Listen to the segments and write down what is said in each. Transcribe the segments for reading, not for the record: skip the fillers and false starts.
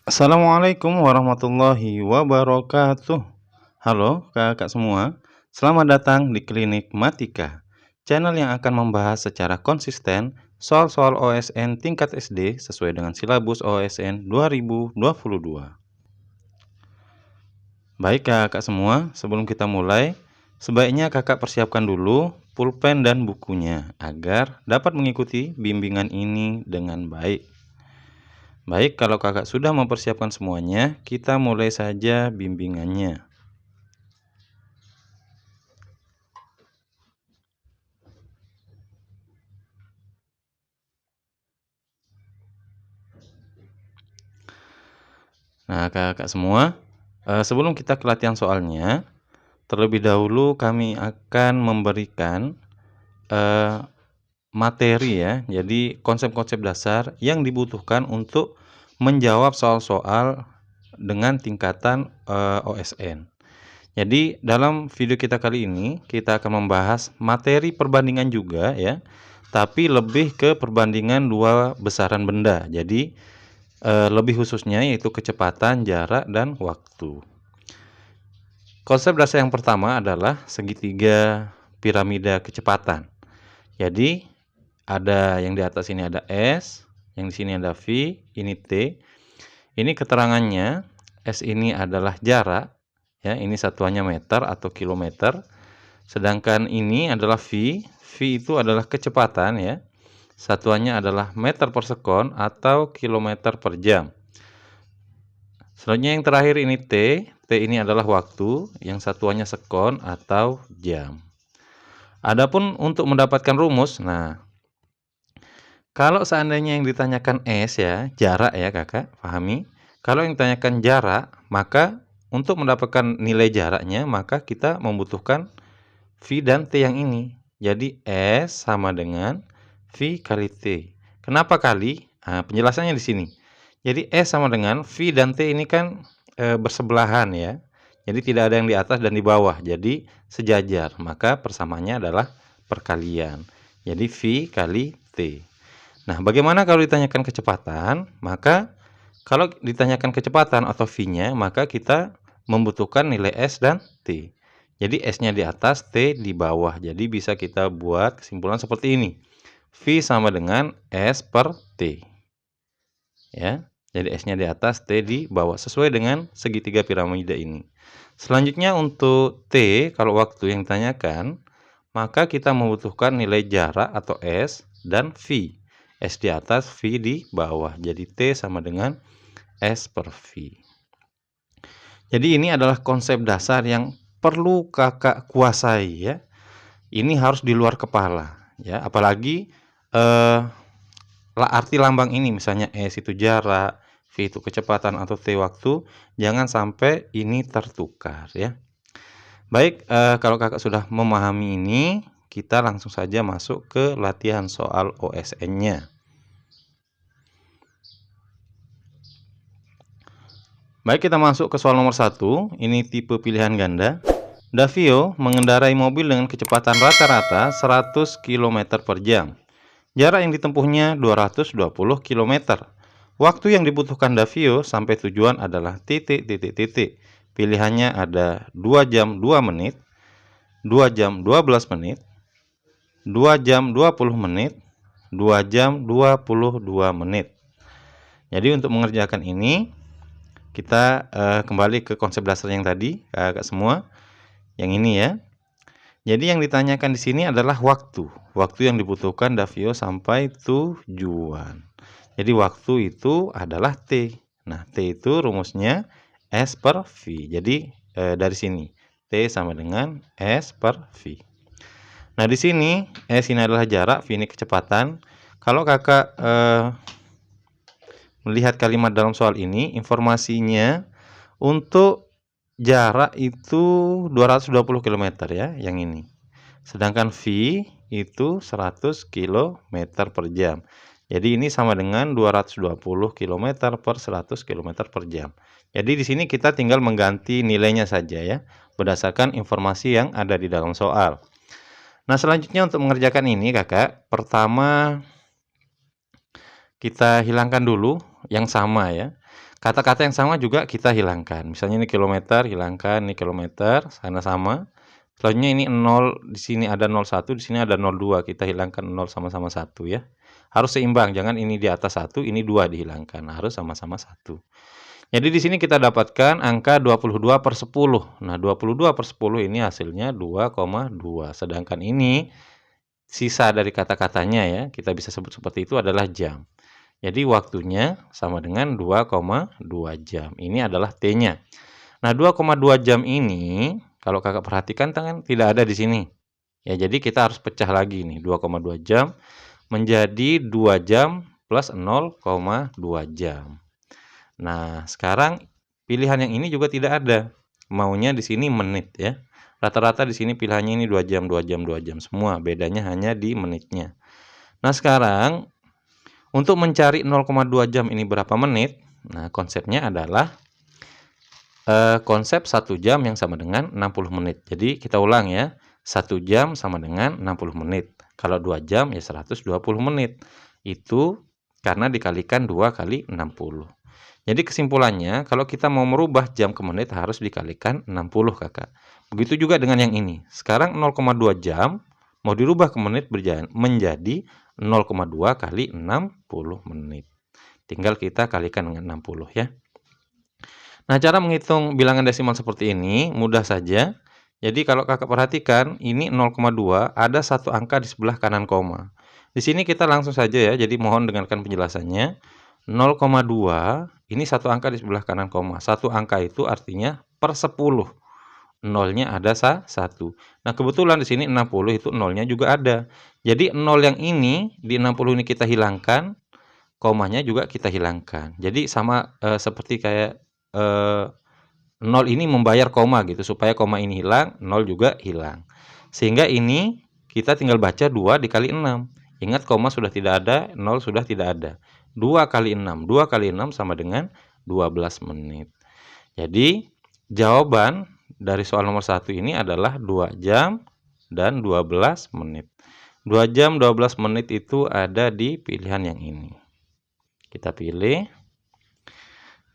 Assalamualaikum warahmatullahi wabarakatuh. Halo kakak semua, selamat datang di Klinik Matika, channel yang akan membahas secara konsisten soal-soal OSN tingkat SD sesuai dengan silabus OSN 2022. Baik kakak semua, sebelum kita mulai, sebaiknya kakak persiapkan dulu pulpen dan bukunya agar dapat mengikuti bimbingan ini dengan baik. Baik, kalau kakak sudah mempersiapkan semuanya, kita mulai saja bimbingannya. Nah, kakak semua, sebelum kita ke latihan soalnya, terlebih dahulu kami akan memberikan materi ya. Jadi konsep-konsep dasar yang dibutuhkan untuk menjawab soal-soal dengan tingkatan OSN. Jadi dalam video kita kali ini kita akan membahas materi perbandingan juga ya, tapi lebih ke perbandingan dua besaran benda. Jadi lebih khususnya yaitu kecepatan, jarak, dan waktu. Konsep dasar yang pertama adalah segitiga piramida kecepatan. Jadi ada yang di atas ini ada S, yang di sini ada V, ini T. Ini keterangannya, S ini adalah jarak, ya, ini satuannya meter atau kilometer. Sedangkan ini adalah V, V itu adalah kecepatan ya. Satuannya adalah meter per sekon atau kilometer per jam. Selanjutnya yang terakhir ini T. T ini adalah waktu, yang satuannya sekon atau jam. Adapun untuk mendapatkan rumus, nah, kalau seandainya yang ditanyakan S ya, jarak ya kakak, pahami. Kalau yang ditanyakan jarak, maka untuk mendapatkan nilai jaraknya, maka kita membutuhkan V dan T yang ini. Jadi S sama dengan V kali T. Kenapa kali? Nah, penjelasannya di sini. Jadi S sama dengan V dan T ini kan bersebelahan ya. Jadi tidak ada yang di atas dan di bawah. Jadi sejajar. Maka persamaannya adalah perkalian. Jadi V kali T. Nah, bagaimana kalau ditanyakan kecepatan? Maka kalau ditanyakan kecepatan atau V-nya, maka kita membutuhkan nilai S dan T. Jadi S-nya di atas, T di bawah. Jadi bisa kita buat kesimpulan seperti ini. V sama dengan S per T. Ya, jadi S-nya di atas, T di bawah. Sesuai dengan segitiga piramida ini. Selanjutnya untuk T, kalau waktu yang ditanyakan, maka kita membutuhkan nilai jarak atau S dan V. S di atas, V di bawah. Jadi T sama dengan S per V. Jadi ini adalah konsep dasar yang perlu kakak kuasai ya. Ini harus di luar kepala ya, apalagi arti lambang ini, misalnya S itu jarak, V itu kecepatan atau T waktu, jangan sampai ini tertukar ya. Baik, kalau kakak sudah memahami ini, kita langsung saja masuk ke latihan soal OSN-nya. Baik, kita masuk ke soal nomor 1. Ini tipe pilihan ganda. Davio mengendarai mobil dengan kecepatan rata-rata 100 km per jam. Jarak yang ditempuhnya 220 km. Waktu yang dibutuhkan Davio sampai tujuan adalah titik. Pilihannya ada 2 jam 2 menit, 2 jam 12 menit, 2 jam 20 menit, 2 jam 22 menit. Jadi untuk mengerjakan ini, kita kembali ke konsep dasar yang tadi, kakak semua. Yang ini ya. Jadi yang ditanyakan di sini adalah waktu. Waktu yang dibutuhkan Davio sampai tujuan. Jadi waktu itu adalah T. Nah, T itu rumusnya S per V. Jadi dari sini T sama dengan S per V. Nah, di sini S ini adalah jarak, V ini kecepatan. Kalau kakak melihat kalimat dalam soal ini, informasinya untuk jarak itu 220 km ya, yang ini. Sedangkan V itu 100 km per jam. Jadi ini sama dengan 220 km per 100 km per jam. Jadi di sini kita tinggal mengganti nilainya saja ya, berdasarkan informasi yang ada di dalam soal. Nah, selanjutnya untuk mengerjakan ini kakak, pertama kita hilangkan dulu yang sama ya. Kata-kata yang sama juga kita hilangkan. Misalnya ini kilometer, hilangkan, ini kilometer, sana sama. Selanjutnya ini 0, di sini ada 01, di sini ada 02, kita hilangkan 0 sama-sama 1 ya. Harus seimbang, jangan ini di atas 1, ini 2 dihilangkan, harus sama-sama 1. Jadi di sini kita dapatkan angka 22/10. Nah, 22/10 ini hasilnya 2,2. Sedangkan ini sisa dari kata-katanya ya, kita bisa sebut seperti itu adalah jam. Jadi waktunya sama dengan 2,2 jam. Ini adalah T-nya. Nah, 2,2 jam ini kalau Kakak perhatikan kan tidak ada di sini. Ya, jadi kita harus pecah lagi nih, 2,2 jam menjadi 2 jam plus 0,2 jam. Nah, sekarang pilihan yang ini juga tidak ada. Maunya di sini menit ya. Rata-rata di sini pilihannya ini 2 jam, 2 jam, 2 jam semua. Bedanya hanya di menitnya. Nah, sekarang untuk mencari 0,2 jam ini berapa menit? Nah, konsepnya adalah konsep 1 jam yang sama dengan 60 menit. Jadi kita ulang ya. 1 jam sama dengan 60 menit. Kalau 2 jam ya 120 menit. Itu karena dikalikan 2 kali 60. Jadi kesimpulannya, kalau kita mau merubah jam ke menit harus dikalikan 60, Kakak. Begitu juga dengan yang ini. Sekarang 0,2 jam mau dirubah ke menit menjadi 0,2 kali 60 menit. Tinggal kita kalikan dengan 60 ya. Nah, cara menghitung bilangan desimal seperti ini mudah saja. Jadi kalau Kakak perhatikan, ini 0,2 ada satu angka di sebelah kanan koma. Di sini kita langsung saja ya, jadi mohon dengarkan penjelasannya. 0,2 ini satu angka di sebelah kanan koma. Satu angka itu artinya per 10. Nolnya ada 1. Nah, kebetulan di sini 60 itu nolnya juga ada. Jadi 0 yang ini di 60 ini kita hilangkan, komanya juga kita hilangkan. Jadi sama seperti kayak 0 ini membayar koma gitu, supaya koma ini hilang, 0 juga hilang. Sehingga ini kita tinggal baca 2 dikali 6. Ingat koma sudah tidak ada, 0 sudah tidak ada. 2 kali 6, 2 kali 6 sama dengan 12 menit. Jadi jawaban dari soal nomor 1 ini adalah 2 jam dan 12 menit. 2 jam 12 menit itu ada di pilihan yang ini. Kita pilih.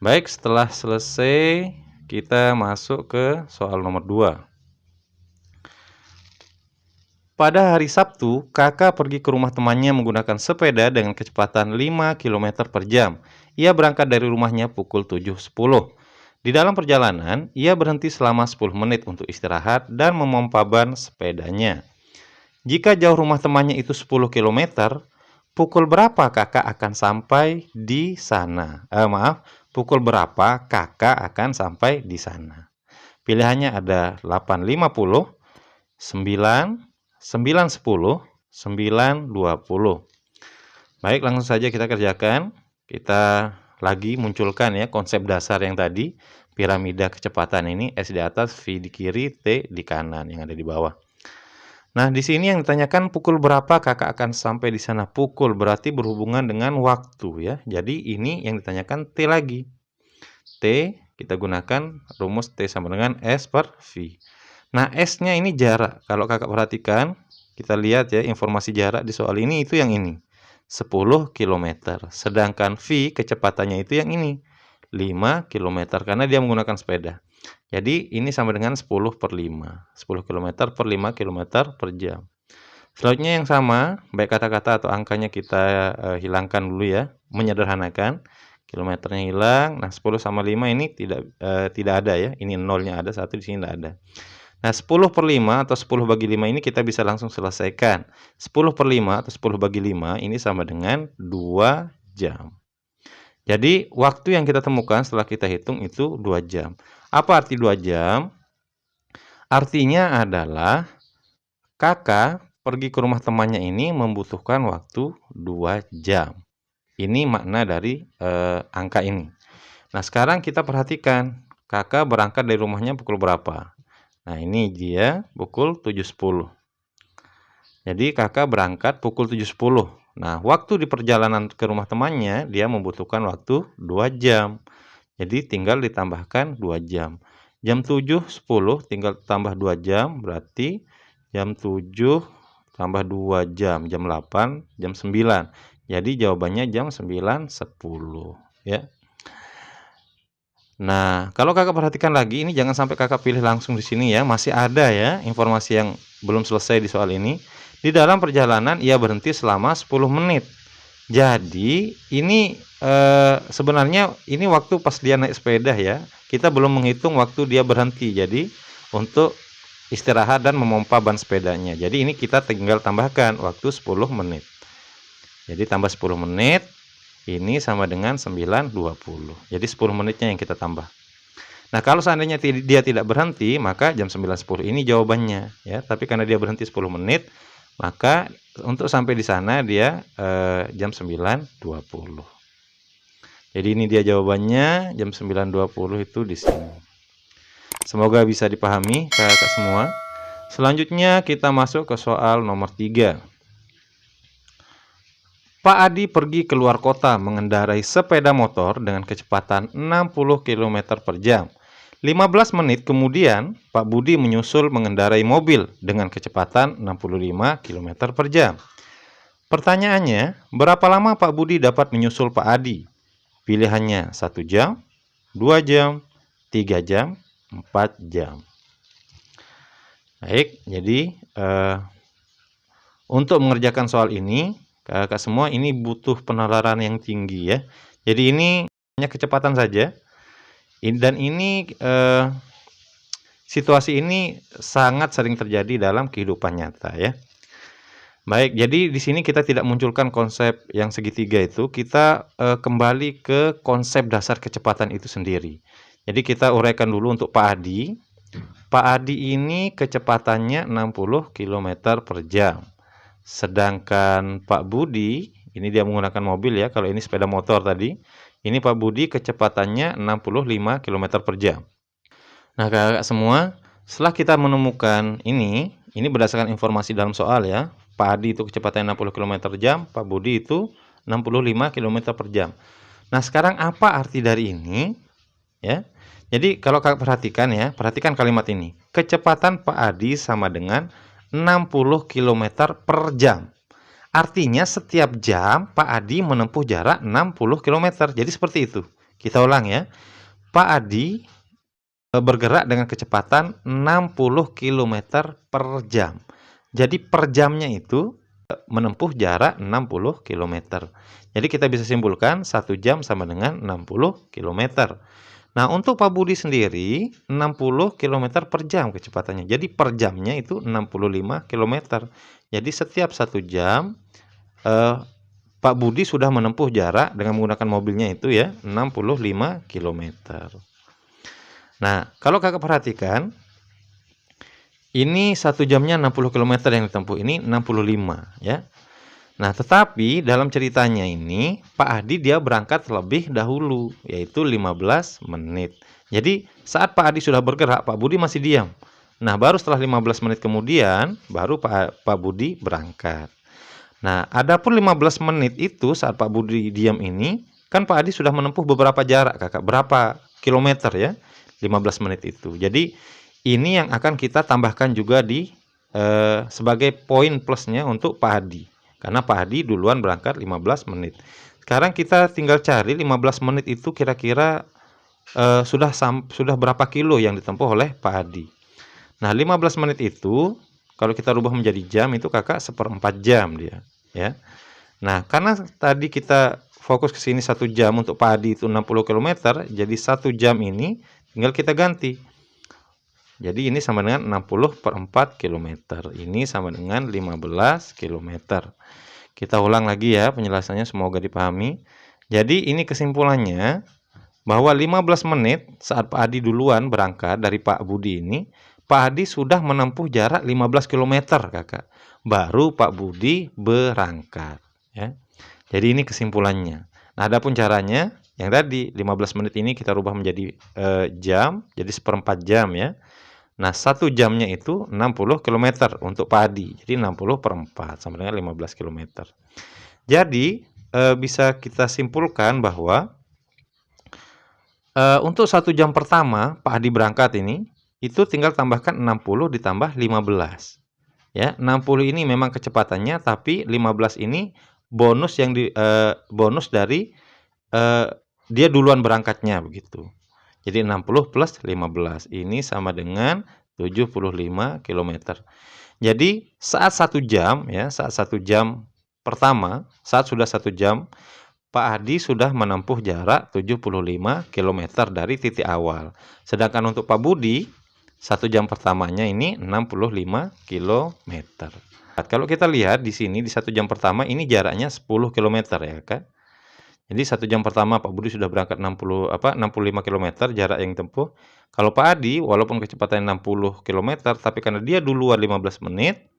Baik, setelah selesai kita masuk ke soal nomor 2. Pada hari Sabtu, Kakak pergi ke rumah temannya menggunakan sepeda dengan kecepatan 5 km per jam. Ia berangkat dari rumahnya pukul 7.10. Di dalam perjalanan, ia berhenti selama 10 menit untuk istirahat dan memompa ban sepedanya. Jika jauh rumah temannya itu 10 km, pukul berapa Kakak akan sampai di sana? Pukul berapa Kakak akan sampai di sana? Pilihannya ada 8.50, 9, 9.10, 9.20. Baik, langsung saja kita kerjakan. Kita lagi munculkan ya konsep dasar yang tadi. Piramida kecepatan ini S di atas, V di kiri, T di kanan yang ada di bawah. Nah, di sini yang ditanyakan pukul berapa Kakak akan sampai di sana. Pukul berarti berhubungan dengan waktu ya. Jadi ini yang ditanyakan T lagi. T kita gunakan rumus T sama dengan S per V. Nah, S-nya ini jarak. Kalau Kakak perhatikan, kita lihat ya informasi jarak di soal ini itu yang ini. 10 km. Sedangkan V kecepatannya itu yang ini. 5 km karena dia menggunakan sepeda. Jadi ini sama dengan 10 per 5. 10 km per 5 km per jam. Selanjutnya yang sama, baik kata-kata atau angkanya kita hilangkan dulu ya. Menyederhanakan. Kilometernya hilang. Nah, 10 sama 5 ini tidak ada ya. Ini nolnya ada, 1 di sini tidak ada. Nah, 10 per 5 atau 10 bagi 5 ini kita bisa langsung selesaikan. 10 per 5 atau 10 bagi 5 ini sama dengan 2 jam. Jadi, waktu yang kita temukan setelah kita hitung itu 2 jam. Apa arti 2 jam? Artinya adalah Kakak pergi ke rumah temannya ini membutuhkan waktu 2 jam. Ini makna dari angka ini. Nah, sekarang kita perhatikan. Kakak berangkat dari rumahnya pukul berapa? Nah, ini dia pukul 7.10. Jadi, Kakak berangkat pukul 7.10. Nah, waktu di perjalanan ke rumah temannya, dia membutuhkan waktu 2 jam. Jadi, tinggal ditambahkan 2 jam. Jam 7.10 tinggal tambah 2 jam, berarti jam 7 tambah 2 jam, jam 8, jam 9. Jadi, jawabannya jam 9.10. Ya. Nah, kalau Kakak perhatikan lagi, ini jangan sampai Kakak pilih langsung di sini ya, masih ada ya informasi yang belum selesai di soal ini. Di dalam perjalanan ia berhenti selama 10 menit. Jadi, ini sebenarnya ini waktu pas dia naik sepeda ya. Kita belum menghitung waktu dia berhenti. Jadi, untuk istirahat dan memompa ban sepedanya. Jadi, ini kita tinggal tambahkan waktu 10 menit. Jadi, tambah 10 menit. Ini sama dengan 9.20. Jadi 10 menitnya yang kita tambah. Nah, kalau seandainya dia tidak berhenti, maka jam 9.10 ini jawabannya ya. Tapi karena dia berhenti 10 menit, maka untuk sampai di sana dia jam 9.20. Jadi ini dia jawabannya, jam 9.20 itu di sini. Semoga bisa dipahami kakak semua. Selanjutnya kita masuk ke soal nomor 3. Pak Adi pergi keluar kota mengendarai sepeda motor dengan kecepatan 60 km per jam. 15 menit kemudian, Pak Budi menyusul mengendarai mobil dengan kecepatan 65 km per jam. Pertanyaannya, berapa lama Pak Budi dapat menyusul Pak Adi? Pilihannya 1 jam, 2 jam, 3 jam, 4 jam. Baik, jadi untuk mengerjakan soal ini, kakak semua ini butuh penalaran yang tinggi ya. Jadi ini hanya kecepatan saja. Dan ini situasi ini sangat sering terjadi dalam kehidupan nyata ya. Baik, jadi di sini kita tidak munculkan konsep yang segitiga itu, kita kembali ke konsep dasar kecepatan itu sendiri. Jadi kita uraikan dulu untuk Pak Adi. Pak Adi ini kecepatannya 60 km per jam. Sedangkan Pak Budi, ini dia menggunakan mobil ya, kalau ini sepeda motor tadi. Ini Pak Budi kecepatannya 65 km per jam. Nah, kakak semua, setelah kita menemukan ini berdasarkan informasi dalam soal ya. Pak Adi itu kecepatannya 60 km per jam, Pak Budi itu 65 km per jam. Nah, sekarang apa arti dari ini? Ya. Jadi kalau kakak perhatikan ya, perhatikan kalimat ini. Kecepatan Pak Adi sama dengan 60 km per jam. Artinya setiap jam Pak Adi menempuh jarak 60 km. Jadi seperti itu. Kita ulang ya. Pak Adi bergerak dengan kecepatan 60 km per jam. Jadi per jamnya itu menempuh jarak 60 km. Jadi kita bisa simpulkan 1 jam sama dengan 60 km. Nah, untuk Pak Budi sendiri 60 km per jam kecepatannya. Jadi per jamnya itu 65 km. Jadi setiap 1 jam Pak Budi sudah menempuh jarak dengan menggunakan mobilnya itu ya 65 km. Nah, kalau kakak perhatikan, ini 1 jamnya 60 km yang ditempuh, ini 65 ya. Nah, tetapi dalam ceritanya ini Pak Adi dia berangkat terlebih dahulu, yaitu 15 menit. Jadi saat Pak Adi sudah bergerak, Pak Budi masih diam. Nah, baru setelah 15 menit kemudian, baru Pak Budi berangkat. Nah, adapun 15 menit itu saat Pak Budi diam ini, kan Pak Adi sudah menempuh beberapa jarak kakak, berapa kilometer ya, 15 menit itu. Jadi ini yang akan kita tambahkan juga di sebagai poin plusnya untuk Pak Adi. Karena Pak Adi duluan berangkat 15 menit. Sekarang kita tinggal cari 15 menit itu kira-kira sudah berapa kilo yang ditempuh oleh Pak Adi. Nah, 15 menit itu kalau kita rubah menjadi jam itu kakak 1/4 jam dia ya. Nah, karena tadi kita fokus ke sini 1 jam untuk Pak Adi itu 60 km, jadi 1 jam ini tinggal kita ganti. Jadi ini sama dengan 60/4 km. Ini sama dengan 15 km. Kita ulang lagi ya penjelasannya, semoga dipahami. Jadi ini kesimpulannya bahwa 15 menit saat Pak Adi duluan berangkat dari Pak Budi ini, Pak Adi sudah menempuh jarak 15 km kakak. Baru Pak Budi berangkat ya. Jadi ini kesimpulannya. Nah, adapun caranya yang tadi 15 menit ini kita rubah menjadi jam, jadi 1/4 jam ya. Nah, 1 jamnya itu 60 km untuk Pak Adi. Jadi 60/4 sama dengan 15 km. Jadi bisa kita simpulkan bahwa untuk 1 jam pertama Pak Adi berangkat ini, itu tinggal tambahkan 60 ditambah 15. Ya, 60 ini memang kecepatannya, tapi 15 ini bonus yang bonus dari dia duluan berangkatnya begitu. Jadi 60 plus 15. Ini sama dengan 75 km. Jadi saat 1 jam ya, saat 1 jam pertama, saat sudah 1 jam, Pak Hadi sudah menempuh jarak 75 km dari titik awal. Sedangkan untuk Pak Budi, 1 jam pertamanya ini 65 km. Kalau kita lihat di sini di 1 jam pertama ini jaraknya 10 km ya, Kak. Jadi 1 jam pertama Pak Budi sudah berangkat 65 km jarak yang ditempuh. Kalau Pak Hadi walaupun kecepatannya 60 km, tapi karena dia duluan 15 menit,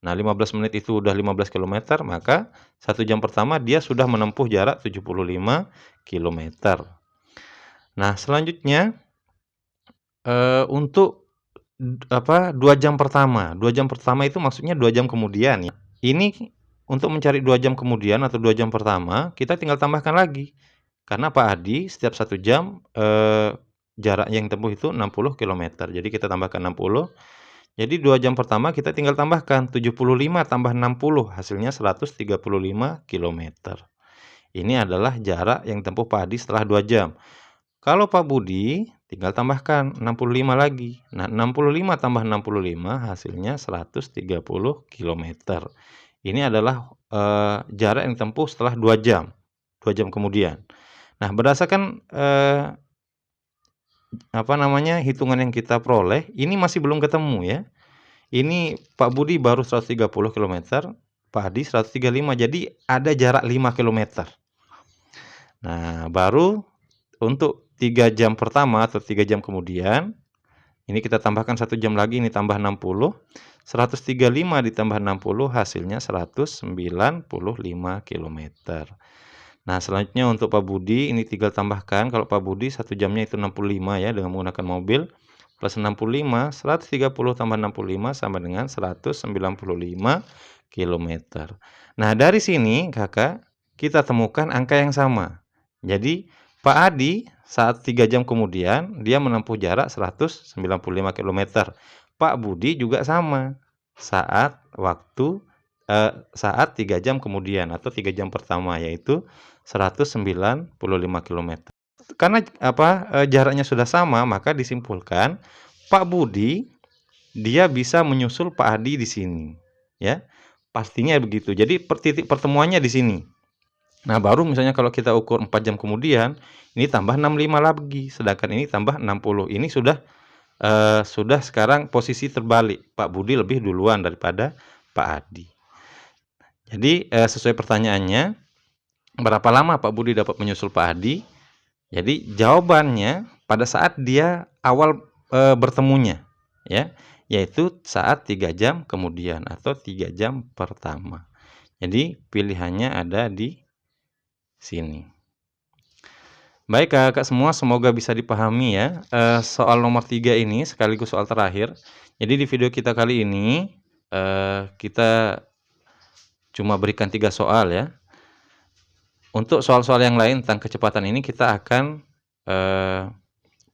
nah 15 menit itu udah 15 km, maka 1 jam pertama dia sudah menempuh jarak 75 km. Nah, selanjutnya untuk 2 jam pertama. 2 jam pertama itu maksudnya 2 jam kemudian ya. Ini untuk mencari 2 jam kemudian atau 2 jam pertama, kita tinggal tambahkan lagi. Karena Pak Hadi setiap 1 jam jarak yang ditempuh itu 60 km. Jadi kita tambahkan 60. Jadi 2 jam pertama kita tinggal tambahkan 75 tambah 60, hasilnya 135 km. Ini adalah jarak yang ditempuh Pak Hadi setelah 2 jam. Kalau Pak Budi tinggal tambahkan 65 lagi. Nah, 65 tambah 65 hasilnya 130 km. Ini adalah jarak yang ditempuh setelah 2 jam. 2 jam kemudian. Nah, berdasarkan hitungan yang kita peroleh, ini masih belum ketemu ya. Ini Pak Budi baru 130 km, Pak Hadi 135, jadi ada jarak 5 km. Nah, baru untuk 3 jam pertama atau 3 jam kemudian, ini kita tambahkan 1 jam lagi, ini tambah 60, 135 ditambah 60 hasilnya 195 km. Nah, selanjutnya untuk Pak Budi, ini tinggal tambahkan, kalau Pak Budi 1 jamnya itu 65 ya, dengan menggunakan mobil, plus 65, 130 tambah 65 sama dengan 195 km. Nah, dari sini Kakak, kita temukan angka yang sama. Jadi, Pak Hadi saat 3 jam kemudian, dia menempuh jarak 195 km. Pak Budi juga sama, saat 3 jam kemudian atau 3 jam pertama, yaitu 195 km. Karena jaraknya sudah sama, maka disimpulkan Pak Budi dia bisa menyusul Pak Hadi di sini, ya. Pastinya begitu. Jadi titik pertemuannya di sini. Nah, baru misalnya kalau kita ukur 4 jam kemudian, ini tambah 65 lagi, sedangkan ini tambah 60. Ini sudah sekarang posisi terbalik. Pak Budi lebih duluan daripada Pak Hadi. Jadi sesuai pertanyaannya, berapa lama Pak Budi dapat menyusul Pak Hadi? Jadi jawabannya pada saat dia awal bertemunya, ya, yaitu saat 3 jam kemudian atau 3 jam pertama. Jadi pilihannya ada di sini. Baik Kakak semua, semoga bisa dipahami ya. Soal nomor 3 ini sekaligus soal terakhir. Jadi di video kita kali ini kita cuma berikan 3 soal ya. Untuk soal-soal yang lain tentang kecepatan ini kita akan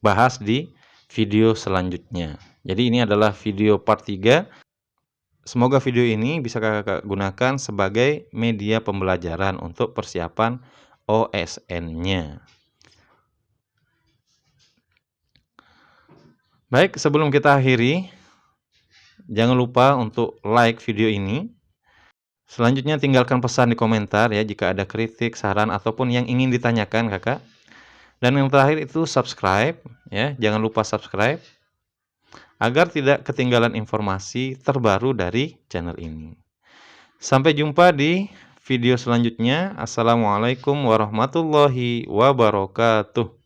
bahas di video selanjutnya. Jadi ini adalah video part 3. Semoga video ini bisa Kakak gunakan sebagai media pembelajaran untuk persiapan OSN-nya. Baik, sebelum kita akhiri, jangan lupa untuk like video ini. Selanjutnya tinggalkan pesan di komentar ya jika ada kritik, saran ataupun yang ingin ditanyakan Kakak. Dan yang terakhir itu subscribe ya, jangan lupa subscribe agar tidak ketinggalan informasi terbaru dari channel ini. Sampai jumpa di video selanjutnya. Assalamualaikum warahmatullahi wabarakatuh.